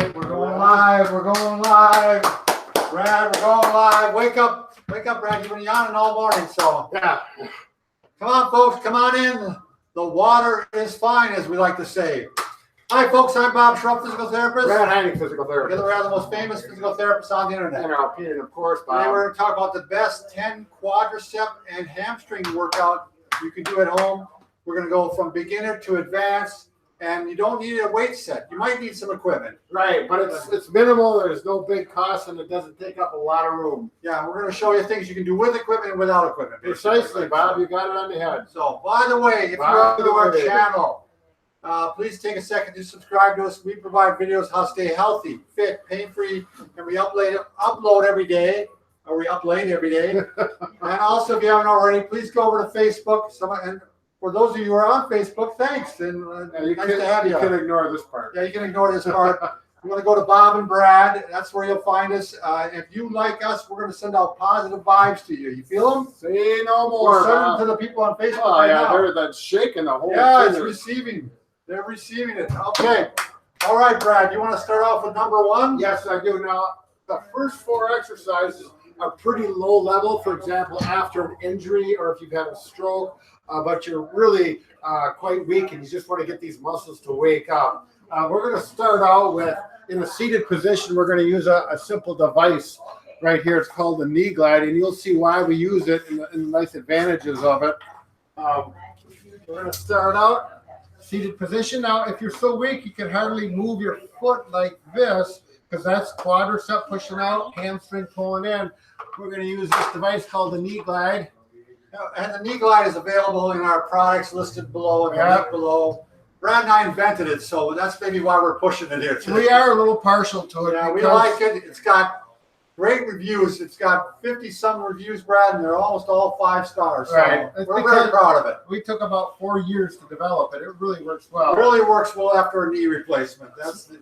right, we're going live. We're going live. Brad, we're going live. Wake up, Brad. You've been yawning all morning, so Yeah. come on, folks. Come on in. The water is fine, as we like to say. Hi, folks. I'm Bob Schrupp, physical therapist. Brad Heineck, physical therapist. Together, we are the most famous physical therapists on the internet. And our opinion, of course, Bob. Today, we're going to talk about the best 10 quadricep and hamstring workout you can do at home. We're going to go from beginner to advanced. And you don't need a weight set. You might need some equipment. Right, but it's minimal. There's no big cost, and it doesn't take up a lot of room. Yeah, we're going to show you things you can do with equipment and without equipment. Precisely, Bob. You got it on the head. So, by the way, if you're new to our channel, please take a second to subscribe to us. We provide videos how to stay healthy, fit, pain-free, and we upload every day, or we upload every day. And also, if you haven't already, please go over to Facebook. And for those of you who are on Facebook, thanks. And nice to have you. You can ignore this part. Yeah, you can ignore this part. You want to go to Bob and Brad. That's where you'll find us. If you like us, we're going to send out positive vibes to you. You feel them? Say no more. We're sending them to the people on Facebook Oh, right yeah, now. they're shaking the whole Yeah, thing. it's receiving. They're receiving it. Okay. All right, Brad. You want to start off with number one? Yes, I do. Now, the first 4 exercises are pretty low level. For example, after an injury or if you've had a stroke, but you're really quite weak and you just want to get these muscles to wake up. We're going to start out with, in a seated position, we're going to use a simple device right here. It's called the knee glide, and you'll see why we use it and the nice advantages of it. We're going to start out seated position. Now, if you're so weak, you can hardly move your foot like this, because that's quadricep pushing out, hamstring pulling in. We're going to use this device called the knee glide. And the knee glide is available in our products listed below and the link below. Brad and I invented it, so that's maybe why we're pushing it here today. We are a little partial to it. Yeah, we like it. It's got great reviews. It's got 50-some reviews, Brad, and they're almost all 5 stars. So right. we're very proud of it. We took about 4 years to develop it. It really works well. It really works well after a knee replacement.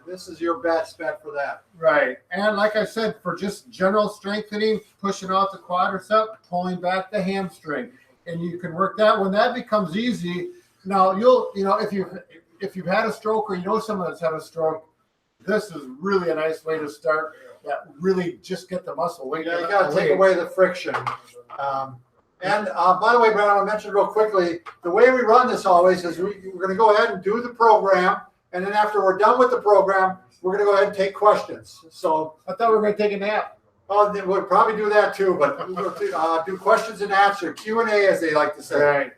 This is your best bet for that. Right. And like I said, for just general strengthening, pushing out the quadricep, pulling back the hamstring. And you can work that. When that becomes easy, now if you've had a stroke or you know someone that's had a stroke, this is really a nice way to start. That really just get the muscle weight. Yeah, you got to take away the friction. By the way, Brad, I'll mention real quickly, the way we run this always is we're going to go ahead and do the program, and then after we're done with the program, we're going to go ahead and take questions. So I thought we were going to take a nap. Oh, we'll probably do that too, but we'll do questions and answer, Q&A, as they like to say. Right.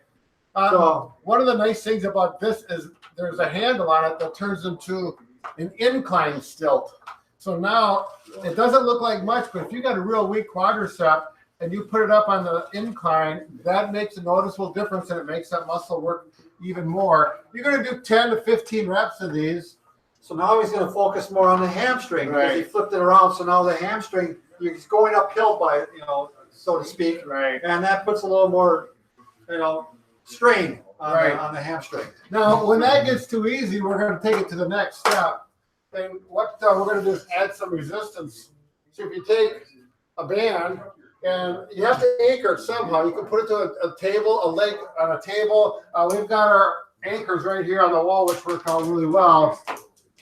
So one of the nice things about this is there's a handle on it that turns into an incline stilt. So now it doesn't look like much, but if you got a real weak quadricep and you put it up on the incline, that makes a noticeable difference, and it makes that muscle work even more. You're going to do 10 to 15 reps of these. So now he's going to focus more on the hamstring. Right. Because he flipped it around, so now the hamstring, he's going uphill by, so to speak. Right. And that puts a little more, strain on the hamstring. Now, when that gets too easy, we're going to take it to the next step. And what we're going to do is add some resistance. So if you take a band and you have to anchor it somehow, you can put it to a table, a leg on a table. We've got our anchors right here on the wall, which work out really well.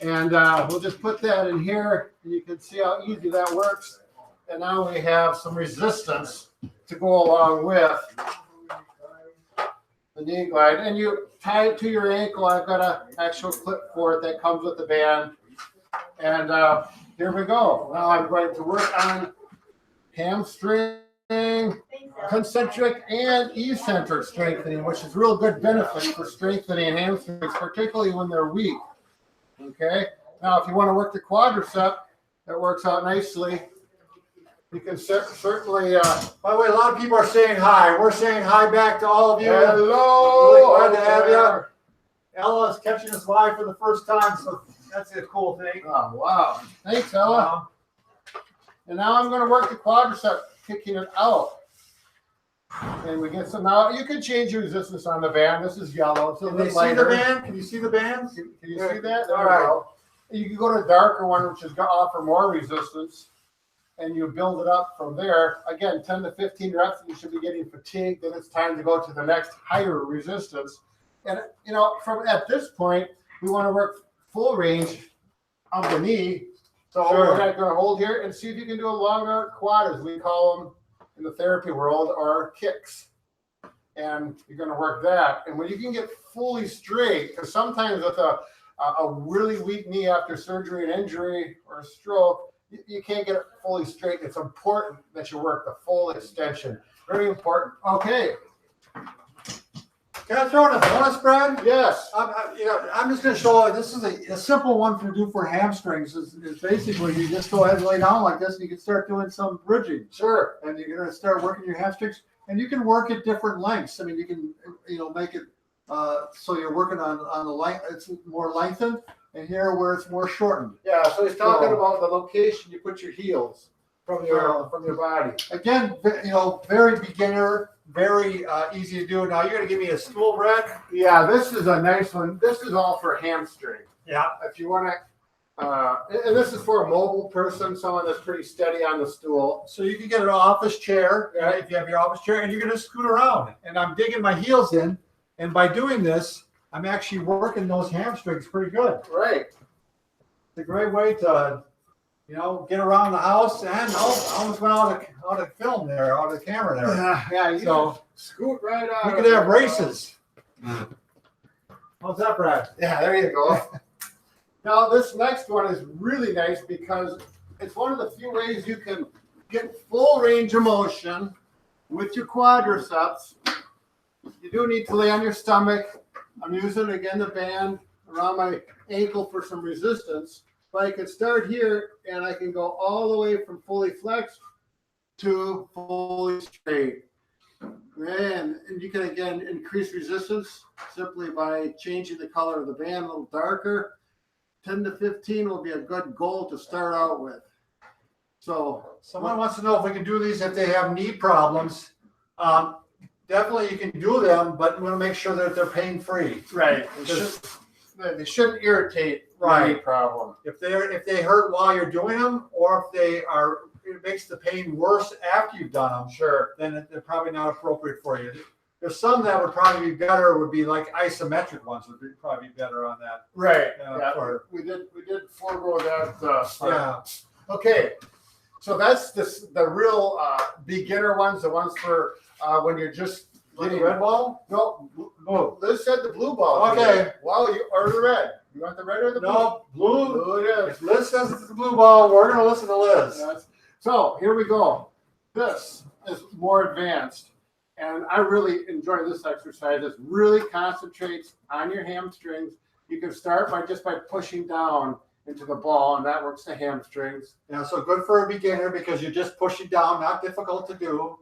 And we'll just put that in here, and you can see how easy that works. And now we have some resistance to go along with the knee glide. And you tie it to your ankle. I've got an actual clip for it that comes with the band. And here we go. Now I'm going to work on hamstring, concentric, and eccentric strengthening, which is real good benefit for strengthening hamstrings, particularly when they're weak. Okay. Now, if you want to work the quadricep, that works out nicely. You can certainly. By the way, a lot of people are saying hi. We're saying hi back to all of you. Hello. Really glad to have you. Ella is catching us live for the first time, so that's a cool thing. Oh, wow. Thanks, Ella. And now I'm going to work the quadricep, kicking it out. And we get some out. You can change your resistance on the band. This is yellow. It's a Can they little see the lighter. band? Can you see the band? Can you see that? There All we right. go. You can go to a darker one, which is going to offer more resistance. And you build it up from there. Again, 10 to 15 reps, and you should be getting fatigued. Then it's time to go to the next higher resistance. And, from at this point, we want to work full range of the knee. So Sure. we're going to hold here and see if you can do a longer quad, as we call them in the therapy world, or kicks. And you're going to work that. And when you can get fully straight, because sometimes with a really weak knee after surgery, an injury, or a stroke, you can't get it fully straight. It's important that you work the full extension. Very important. Okay. Can I throw in a bonus, Brad? Yes. I'm just going to show you. This is a simple one to do for hamstrings. Is basically you just go ahead and lay down like this, and you can start doing some bridging. Sure. And you're going to start working your hamstrings, and you can work at different lengths. I mean, you can make it so you're working on the length. It's more lengthened, and here where it's more shortened. Yeah. So he's talking about the location you put your heels from your body. Again, very beginner. Very easy to do. Now you're going to give me a stool, Brad? Yeah, this is a nice one. This is all for hamstring. Yeah. If you want to, and this is for a mobile person, someone that's pretty steady on the stool. So you can get an office chair, if you have your office chair, and you're going to scoot around. And I'm digging my heels in, and by doing this, I'm actually working those hamstrings pretty good. Right. It's a great way to, get around the house, and I almost went out of film there, out of camera there. Yeah. You So scoot right out. we could have races. How's that, Brad? Yeah, there you go. Now this next one is really nice because it's one of the few ways you can get full range of motion with your quadriceps. You do need to lay on your stomach. I'm using again the band around my ankle for some resistance. But I can start here and I can go all the way from fully flexed to fully straight. And you can again increase resistance simply by changing the color of the band a little darker. 10 to 15 will be a good goal to start out with. So someone wants to know if we can do these if they have knee problems. Definitely you can do them, but we want to make sure that they're pain-free. Right. They shouldn't irritate any problem. If they hurt while you're doing them, or if it makes the pain worse after you've done them, sure, then they're probably not appropriate for you. There's some that would probably be better. Would be like isometric ones would probably be better on that. Right. We did forego that. Yeah. Okay. So that's the real beginner ones, the ones for when you're just Like the red ball? No, Blue. Liz said the blue ball. Okay. Wow, or the red. You want the red or the blue? No, blue. Blue it is. If Liz says it's the blue ball, we're going to listen to Liz. So here we go. This is more advanced. And I really enjoy this exercise. It really concentrates on your hamstrings. You can start by pushing down into the ball, and that works the hamstrings. Yeah, so good for a beginner because you're just pushing down, not difficult to do.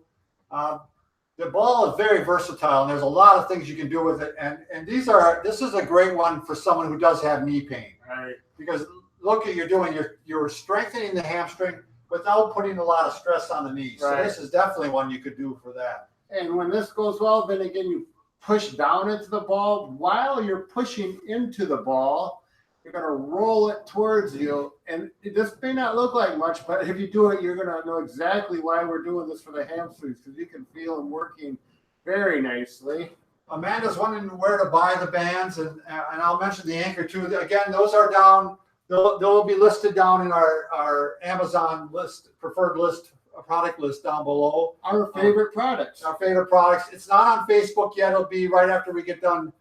The ball is very versatile, and there's a lot of things you can do with it. And this is a great one for someone who does have knee pain. Right. Because look at you're strengthening the hamstring without putting a lot of stress on the knee. So Right. this is definitely one you could do for that. And when this goes well, then again, you push down into the ball. While you're pushing into the ball, you're going to roll it towards you. And this may not look like much, but if you do it, you're going to know exactly why we're doing this for the hamstrings, because you can feel them working very nicely. Amanda's wondering where to buy the bands, and I'll mention the Anchor too. Again, those are down. They'll be listed down in our Amazon list, preferred list, product list down below. Our favorite products. Our favorite products. It's not on Facebook yet. It'll be right after we get done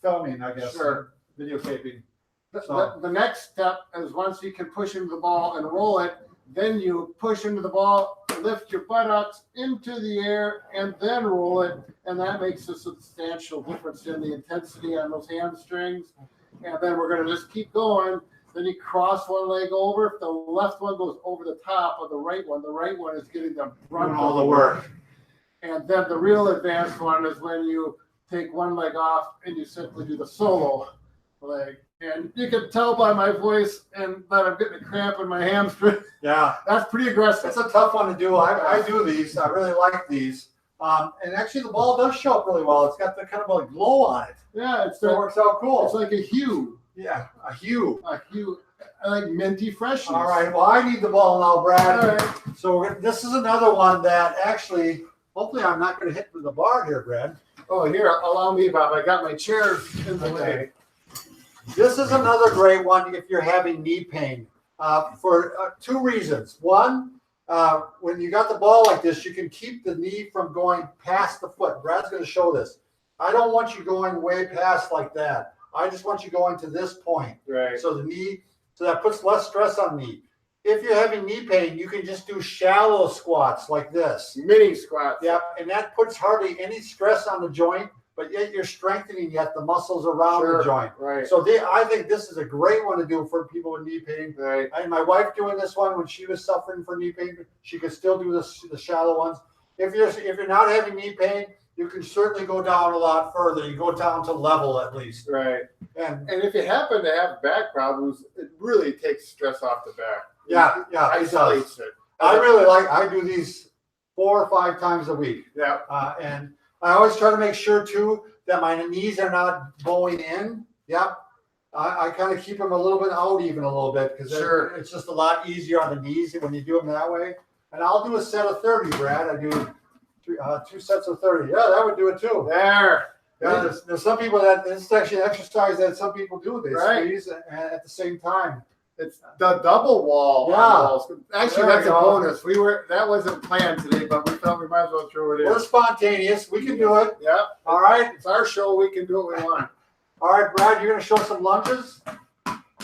filming, I guess. Sure. Videotaping. The next step is once you can push into the ball and roll it, then you push into the ball, lift your buttocks into the air, and then roll it. And that makes a substantial difference in the intensity on those hamstrings. And then we're going to just keep going. Then you cross one leg over. If the left one goes over the top of the right one is getting the brunt of all the work. And then the real advanced one is when you take one leg off and you simply do the solo leg. And you can tell by my voice and that I'm getting a cramp in my hamstring. Yeah. That's pretty aggressive. It's a tough one to do. I do these. I really like these. And actually the ball does show up really well. It's got the kind of a glow on it. Yeah, it works out cool. It's like a hue. Yeah, a hue. A hue. Like minty freshness. All right. Well, I need the ball now, Brad. All right. So this is another one that actually, hopefully I'm not going to hit the bar here, Brad. Oh, here, allow me, Bob. I got my chair in the way. This is another great one if you're having knee pain. for 2 reasons. One, when you got the ball like this, you can keep the knee from going past the foot. Brad's going to show this. I don't want you going way past like that. I just want you going to this point. Right. So the knee, so that puts less stress on the knee. If you're having knee pain, you can just do shallow squats like this. Mini squats. Yep, and that puts hardly any stress on the joint, but yet you're strengthening yet the muscles around the joint. Right. So I think this is a great one to do for people with knee pain. Right. And my wife doing this one when she was suffering from knee pain, she could still do the shallow ones. If you're not having knee pain, you can certainly go down a lot further. You go down to level at least. Right. And if you happen to have back problems, it really takes stress off the back. Yeah, Isolates it. I do these 4 or 5 times a week. Yeah. And I always try to make sure too that my knees are not bowing in. Yep. I kind of keep them a little bit out even a little bit because it's just a lot easier on the knees when you do them that way. And I'll do a set of 30, Brad. I do 2 sets of 30. Yeah, that would do it too. There. Yeah, there's some people that it's actually an exercise that some people do. They squeeze at the same time. It's the double wall. Yeah. Actually, that's a bonus. That wasn't planned today, but we thought we might as well throw it in. We're spontaneous. We can do it. Yeah. All right. It's our show. We can do what we want. All right, Brad, you're going to show some lunges?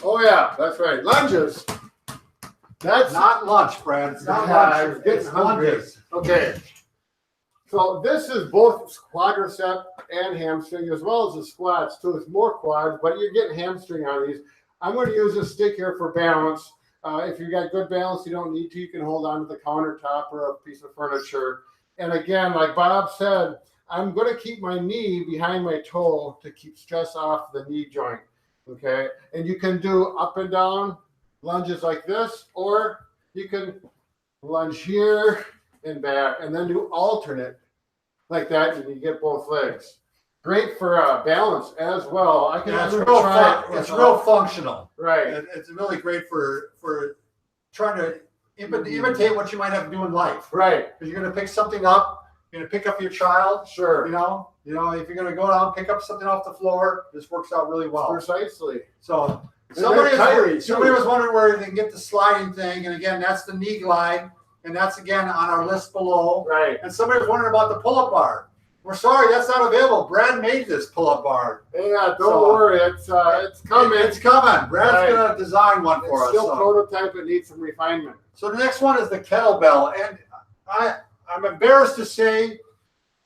Oh, yeah. That's right. Lunges. That's not lunch, Brad. It's not lunch. It's lunges. Okay. So this is both quadricep and hamstring, as well as the squats. So it's more quads, but you're getting hamstring on these. I'm going to use a stick here for balance. If you got good balance, you don't need to. You can hold on to the countertop or a piece of furniture. And again, like Bob said, I'm going to keep my knee behind my toe to keep stress off the knee joint. Okay. And you can do up and down lunges like this, or you can lunge here and back and then do alternate like that. And you get both legs. Great for balance as well. I can it's real functional. Right. It's really great for trying to imitate what you might have to do in life. Right. Because you're going to pick something up. You're going to pick up your child. Sure. You know, if you're going to go down, pick up something off the floor, this works out really well. Precisely. So somebody was wondering where they can get the sliding thing. And again, that's the knee glide. And that's, again, on our list below. Right. And somebody was wondering about the pull-up bar. We're sorry, that's not available. Brad made this pull-up bar. Yeah, don't worry. It's coming. It's coming. Brad's going to design one for us. Still prototype. It needs some refinement. So the next one is the kettlebell. And I'm embarrassed to say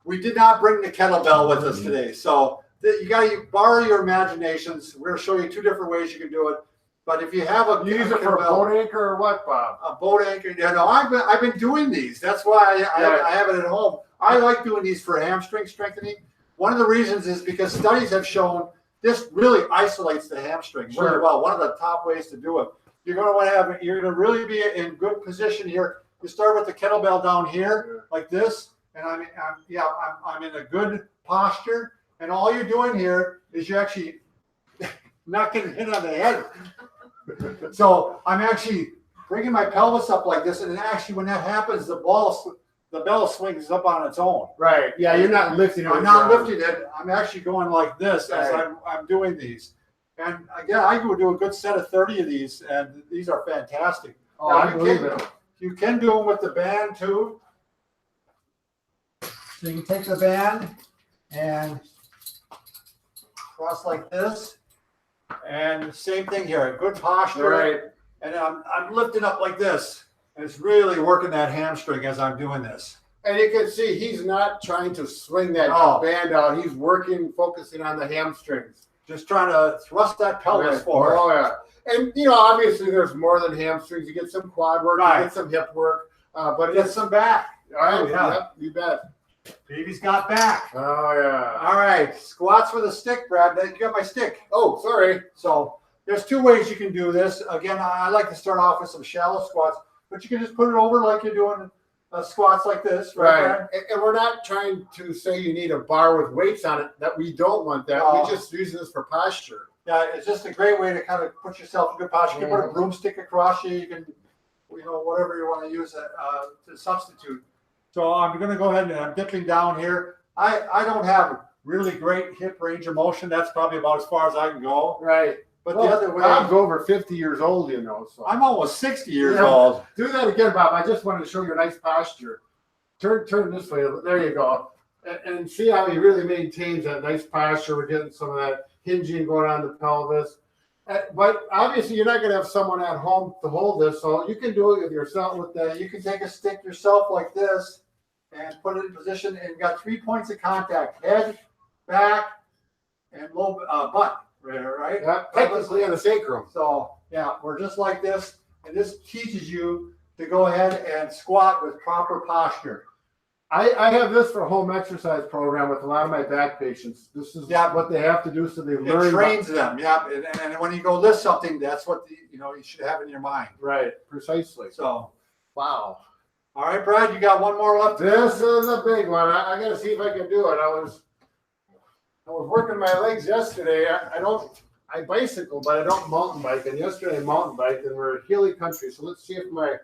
we did not bring the kettlebell with us today. So you got to borrow your imaginations. We're going to show you 2 different ways you can do it. But if you have you use it for a boat anchor or what, Bob? A boat anchor. Yeah, no, I've been doing these. That's why I have it at home. I like doing these for hamstring strengthening. One of the reasons is because studies have shown this really isolates the hamstring really well. One of the top ways to do it. You're going to really be in good position here. You start with the kettlebell down here like this, and I'm in a good posture. And all you're doing here is you're actually not getting hit on the head. So I'm actually bringing my pelvis up like this, and then actually when that happens, the bell swings up on its own. Right. Yeah, you're not lifting it. I'm not lifting it. I'm actually going like this as I'm doing these. And again, I would do a good set of 30 of these, and these are fantastic. Oh, now, I believe it. You can do them with the band too. So you can take the band and cross like this. And same thing here, good posture. Right. And I'm lifting up like this. And it's really working that hamstring as I'm doing this. And you can see he's not trying to swing that band out. He's focusing on the hamstrings. Just trying to thrust that pelvis forward. Oh, yeah. And, obviously there's more than hamstrings. You get some quad work, you get some hip work, but get some back. All right, yep, you bet. Baby's got back. Oh, yeah. All right, squats with a stick, Brad. You got my stick. Oh, sorry. So there's 2 ways you can do this. Again, I like to start off with some shallow squats, but you can just put it over like you're doing squats like this. Right. And we're not trying to say you need a bar with weights on it. That we don't want that. We just use this for posture. Yeah, it's just a great way to kind of put yourself in good posture. You can put a broomstick across you. You can, whatever you want to use to substitute. So I'm going to go ahead and I'm dipping down here. I don't have really great hip range of motion. That's probably about as far as I can go. Right. But the other way, Bob's over 50 years old, you know. So I'm almost 60 years old. Do that again, Bob. I just wanted to show you a nice posture. Turn this way. There you go. And see how he really maintains that nice posture. We're getting some of that hinging going on the pelvis. But obviously, you're not going to have someone at home to hold this, so you can do it with yourself. With that, You can take a stick yourself like this and put it in position, and you got 3 points of contact: head, back, and low butt. Right? yeah, technically in the sacrum. So yeah, we're just like this, and this teaches you to go ahead and squat with proper posture. I have this for a home exercise program with a lot of my back patients. This is what they have to do, so they learn. It trains them, yeah. And when you go lift something, that's what you should have in your mind. Right, precisely. So, wow. All right, Brad, you got one more left. This is a big one. I got to see if I can do it. I was working my legs yesterday. I bicycle, but I don't mountain bike. And yesterday I mountain biked, and we're hilly country. So let's see if my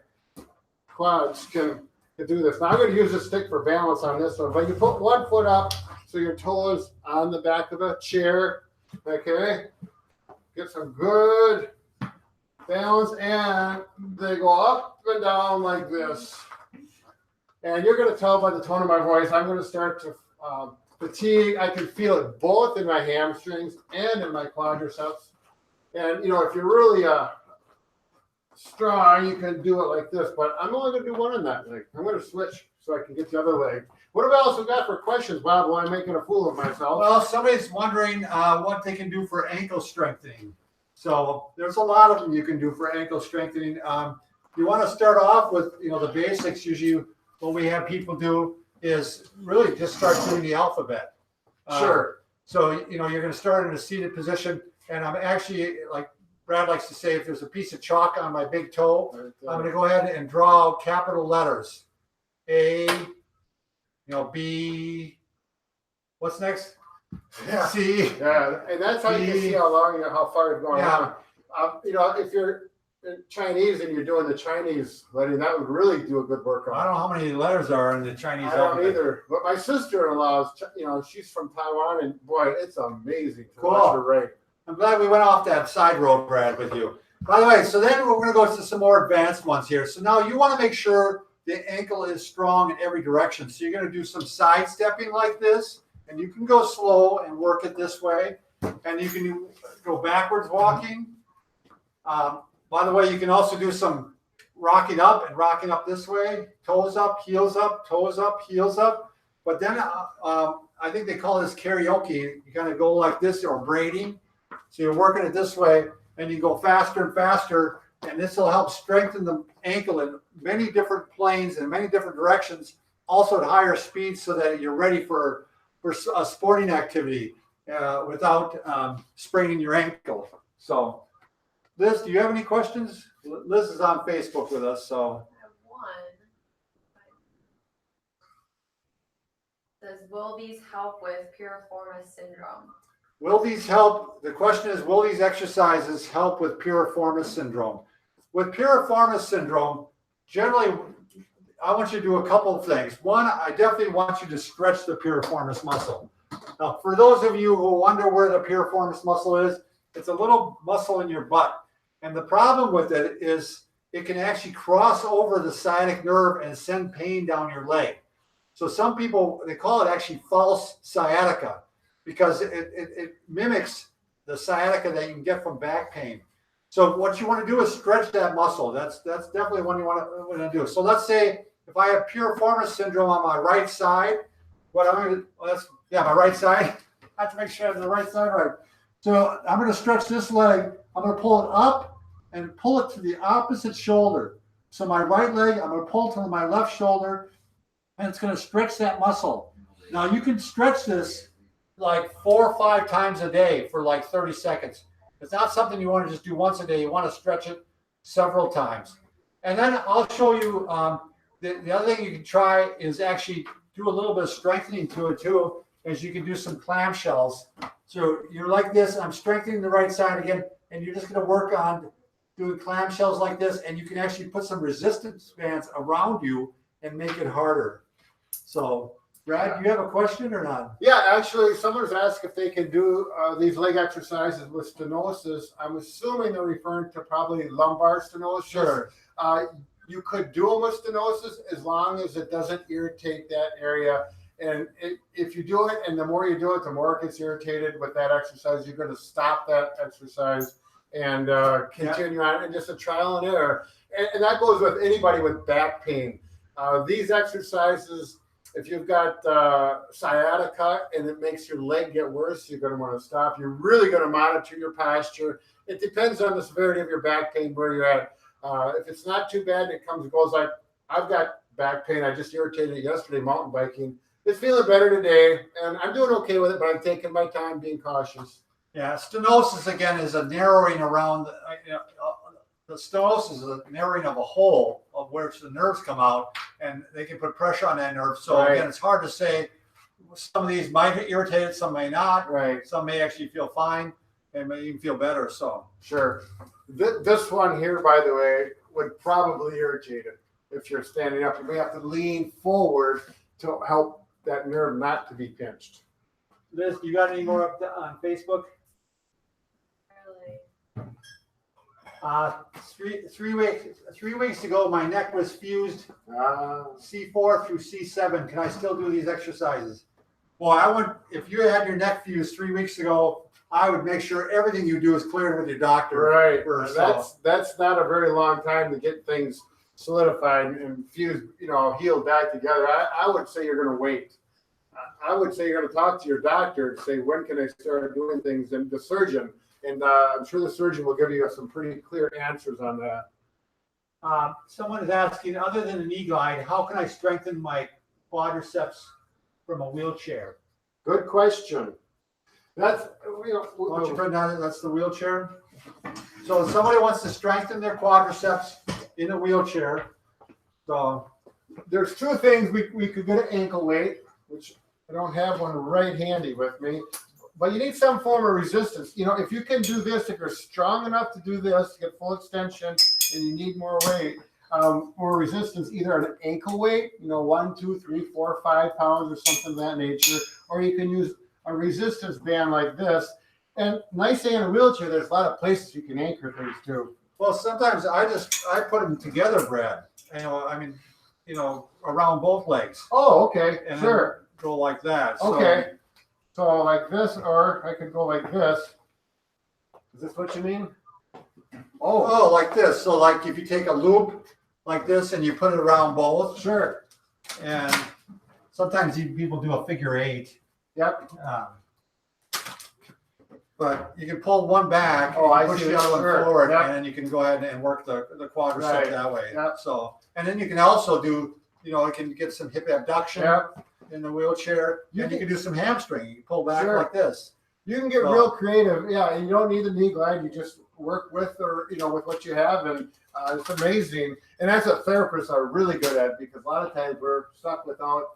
quads can do this. Now I'm going to use a stick for balance on this one. But you put one foot up so your toe is on the back of a chair. Okay. Get some good balance, and they go up and down like this. And you're going to tell by the tone of my voice, I'm going to start to fatigue. I can feel it both in my hamstrings and in my quadriceps. And, if you're really strong, you can do it like this, but I'm only going to do one on that leg. I'm going to switch so I can get the other leg. What else we got for questions, Bob, while I'm making a fool of myself? Well, somebody's wondering what they can do for ankle strengthening. So there's a lot of them you can do for ankle strengthening. You want to start off with, the basics. Usually what we have people do is really just start doing the alphabet. Sure. So, you're going to start in a seated position, and I'm actually, like Brad likes to say, if there's a piece of chalk on my big toe, I'm going to go ahead and draw out capital letters. A, B, what's next? Yeah. C. Yeah, and that's how you can see how far it's going on. If you're Chinese and you're doing the Chinese lettering, that would really do a good workout. I don't know how many letters are in the Chinese I don't alphabet. either. But my sister-in-law is, she's from Taiwan, and boy, it's amazing to watch her write. I'm glad we went off that side road, Brad, with you. By the way, so then we're going to go to some more advanced ones here. So now you want to make sure the ankle is strong in every direction. So you're going to do some side stepping like this, and you can go slow and work it this way. And you can go backwards walking. By the way, you can also do some rocking up this way, toes up, heels up, toes up, heels up. But then I think they call this karaoke. You kind of go like this, or braiding. So you're working it this way, and you go faster and faster, and this will help strengthen the ankle in many different planes and many different directions, also at higher speeds, so that you're ready for a sporting activity without spraining your ankle. So, Liz, do you have any questions? Liz is on Facebook with us, so. I have one. Does will these help with piriformis syndrome? Will these help? The question is, will these exercises help with piriformis syndrome? With piriformis syndrome, generally, I want you to do a couple of things. One, I definitely want you to stretch the piriformis muscle. Now, for those of you who wonder where the piriformis muscle is, it's a little muscle in your butt. And the problem with it is it can actually cross over the sciatic nerve and send pain down your leg. So some people, they call it actually false sciatica, because it mimics the sciatica that you can get from back pain. So what you want to do is stretch that muscle. That's definitely what you want to do. So let's say if I have piriformis syndrome on my right side, what I'm going to, my right side. I have to make sure I have the right side right. So I'm going to stretch this leg. I'm going to pull it up and pull it to the opposite shoulder. So my right leg, I'm going to pull to my left shoulder, and it's going to stretch that muscle. Now you can stretch this like 4 or 5 times a day for like 30 seconds. It's not something you want to just do once a day. You want to stretch it several times. And then I'll show you the other thing you can try is actually do a little bit of strengthening to it too, is you can do some clamshells. So you're like this, I'm strengthening the right side again, and you're just going to work on doing clamshells like this, and you can actually put some resistance bands around you and make it harder. So Brad, do you have a question or not? Yeah, actually, someone's asked if they can do these leg exercises with stenosis. I'm assuming they're referring to probably lumbar stenosis. Sure. You could do them with stenosis as long as it doesn't irritate that area. And if you do it, and the more you do it, the more it gets irritated with that exercise, you're going to stop that exercise and continue on, and just a trial and error. And that goes with anybody with back pain. These exercises, if you've got sciatica and it makes your leg get worse, you're going to want to stop. You're really going to monitor your posture. It depends on the severity of your back pain, where you're at. If it's not too bad, it comes and goes. Like, I've got back pain. I just irritated it yesterday mountain biking. It's feeling better today, and I'm doing okay with it, but I'm taking my time, being cautious. Yeah, stenosis again is a narrowing around. The stenosis is a narrowing of a hole of where the nerves come out, and they can put pressure on that nerve. So Right. again, it's hard to say. Some of these might get irritated, some may not. Right. Some may actually feel fine, and may even feel better. So Sure. This one here, by the way, would probably irritate it if you're standing up. You may have to lean forward to help that nerve not to be pinched. Liz, you got any more up on Facebook? Really? 3 weeks ago, my neck was fused C4 through C7. Can I still do these exercises? Well, I would. If you had your neck fused 3 weeks ago, I would make sure everything you do is cleared with your doctor. Right. First, That's not a very long time to get things solidified and fused, healed back together. I would say you're going to wait. I would say you're going to talk to your doctor and say, when can I start doing things? And the surgeon, and I'm sure the surgeon will give you some pretty clear answers on that. Someone is asking, other than a knee glide, how can I strengthen my quadriceps from a wheelchair? Good question. That's, Why don't you put down, that's the wheelchair. So if somebody wants to strengthen their quadriceps in a wheelchair, so there's two things. We could get an ankle weight, which I don't have one right handy with me, but you need some form of resistance. If you can do this, if you're strong enough to do this, get full extension, and you need more weight, more resistance, either an ankle weight, 1, 2, 3, 4, 5 pounds or something of that nature, or you can use a resistance band like this. And nice thing in a wheelchair, there's a lot of places you can anchor things to. well, sometimes I put them together, Brad. Around both legs. Oh, okay, And sure. then go like that. Okay. So like this, or I could go like this. Is this what you mean? Oh, like this. So like if you take a loop like this and you put it around both, Sure. and sometimes people do a figure 8. Yep. But you can pull one back, Oh, I and push see. the other one Sure. forward, Yep. and then you can go ahead and work the quadricep Right. that way. Yep. So, and then you can also do, it can get some hip abduction Yep. in the wheelchair. You And you can- can do some hamstring. You can pull back Sure. like this. You can get So- real creative. Yeah, and you don't need the knee glide. You just work with with what you have, and it's amazing. And that's what therapists are really good at, because a lot of times we're stuck without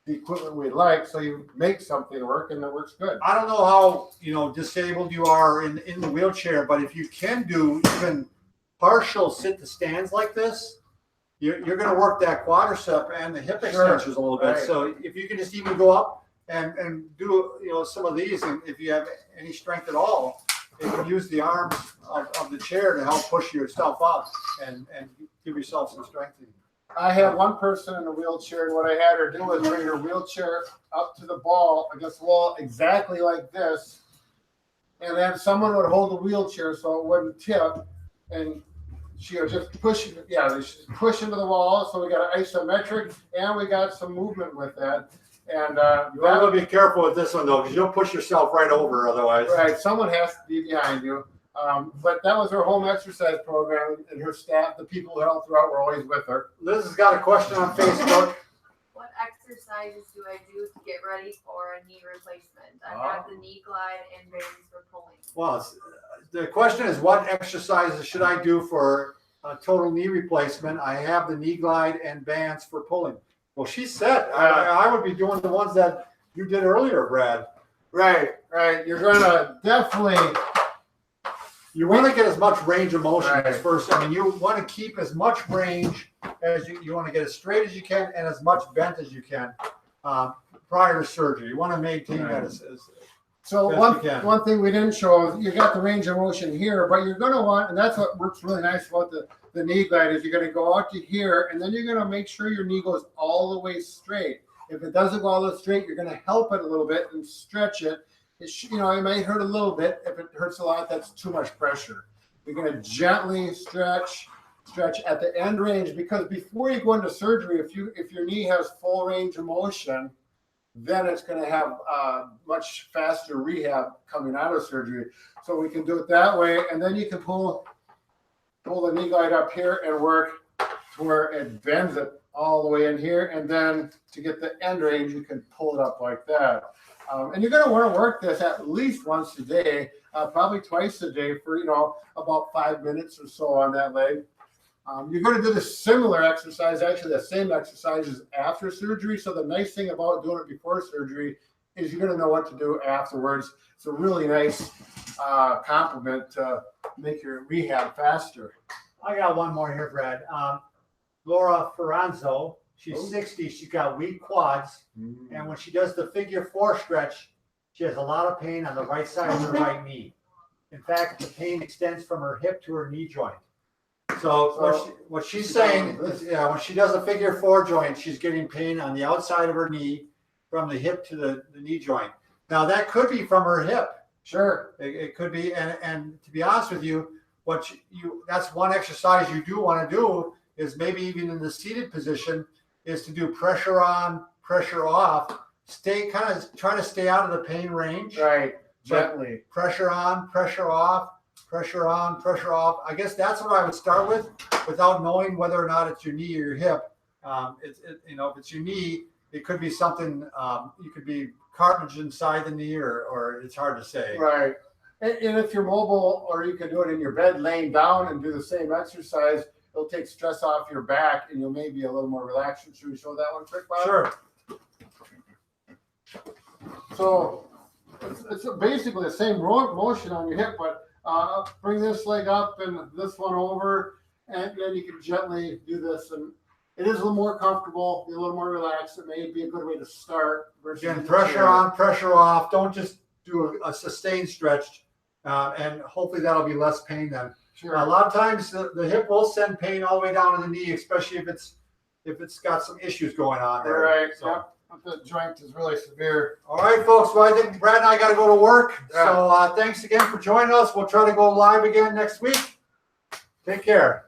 the equipment we like. So you make something work, and it works good. I don't know how disabled you are in the wheelchair, but if you can do even partial sit to stands like this, you're going to work that quadricep and the hip Sure. extensions a little bit. Right. So if you can just even go up and do some of these, and if you have any strength at all, you can use the arms of the chair to help push yourself up and give yourself some strength. I had one person in a wheelchair, and what I had her do was bring her wheelchair up to the ball against the wall exactly like this. And then someone would hold the wheelchair so it wouldn't tip. And she would just push, just push into the wall. So we got an isometric, and we got some movement with that. And You want to be careful with this one, though, because you'll push yourself right over otherwise. right, someone has to be behind you. But that was her home exercise program, and her staff, the people who helped her out, were always with her. Liz has got a question on Facebook. What exercises do I do to get ready for a knee replacement? I have the knee glide and bands for pulling. Well, the question is, what exercises should I do for a total knee replacement? I have the knee glide and bands for pulling. Well, she said I would be doing the ones that you did earlier, Brad. Right. You're gonna definitely. You want to get as much range of motion as Right. first. I mean, you want to keep as much range as you want to get as straight as you can and as much bent as you can. prior to surgery. You want to maintain that as So best you can. one thing we didn't show is you got the range of motion here, but you're going to want, and that's what works really nice about the knee glide, is you're going to go out to here, and then you're going to make sure your knee goes all the way straight. If it doesn't go all the way straight, you're going to help it a little bit and stretch it. It might hurt a little bit. If it hurts a lot, that's too much pressure. You're going to gently stretch at the end range, because before you go into surgery, if your knee has full range of motion, then it's going to have much faster rehab coming out of surgery. So we can do it that way, and then you can pull the knee glide up here and work to where it bends it all the way in here, and then to get the end range, you can pull it up like that. And you're going to want to work this at least once a day, probably twice a day for about 5 minutes or so on that leg. You're going to do the similar exercise, actually the same exercises after surgery. So the nice thing about doing it before surgery is you're going to know what to do afterwards. It's a really nice compliment to make your rehab faster. I got one more here, Brad. Laura Ferranzo, she's 60. She's got weak quads. And when she does the figure 4 stretch, she has a lot of pain on the right side of her right knee. In fact, the pain extends from her hip to her knee joint. So what she's saying is, when she does a figure 4 joint, she's getting pain on the outside of her knee from the hip to the knee joint. Now that could be from her hip. Sure. It could be. And to be honest with you, that's one exercise you do want to do is maybe even in the seated position is to do pressure on, pressure off. Try to stay out of the pain range. Right. Gently. Pressure on, pressure off. Pressure on, pressure off. I guess that's what I would start with, without knowing whether or not it's your knee or your hip. If it's your knee, it could be something. You could be cartilage inside the knee, or it's hard to say. Right. And if you're mobile, or you can do it in your bed, laying down, and do the same exercise, it'll take stress off your back, and you'll maybe be a little more relaxed. Should we show that one quick, Bob? Sure. So it's basically the same motion on your hip, but bring this leg up and this one over, and then you can gently do this. And it is a little more comfortable, be a little more relaxed. It may be a good way to start. Again, pressure on, pressure off. Don't just do a sustained stretch, and hopefully that'll be less pain then. Sure. A lot of times the hip will send pain all the way down to the knee, especially if it's got some issues going on there. Right. So. Yep. The joint is really severe. All right, folks. Well, I think Brad and I got to go to work. Yeah. So thanks again for joining us. We'll try to go live again next week. Take care.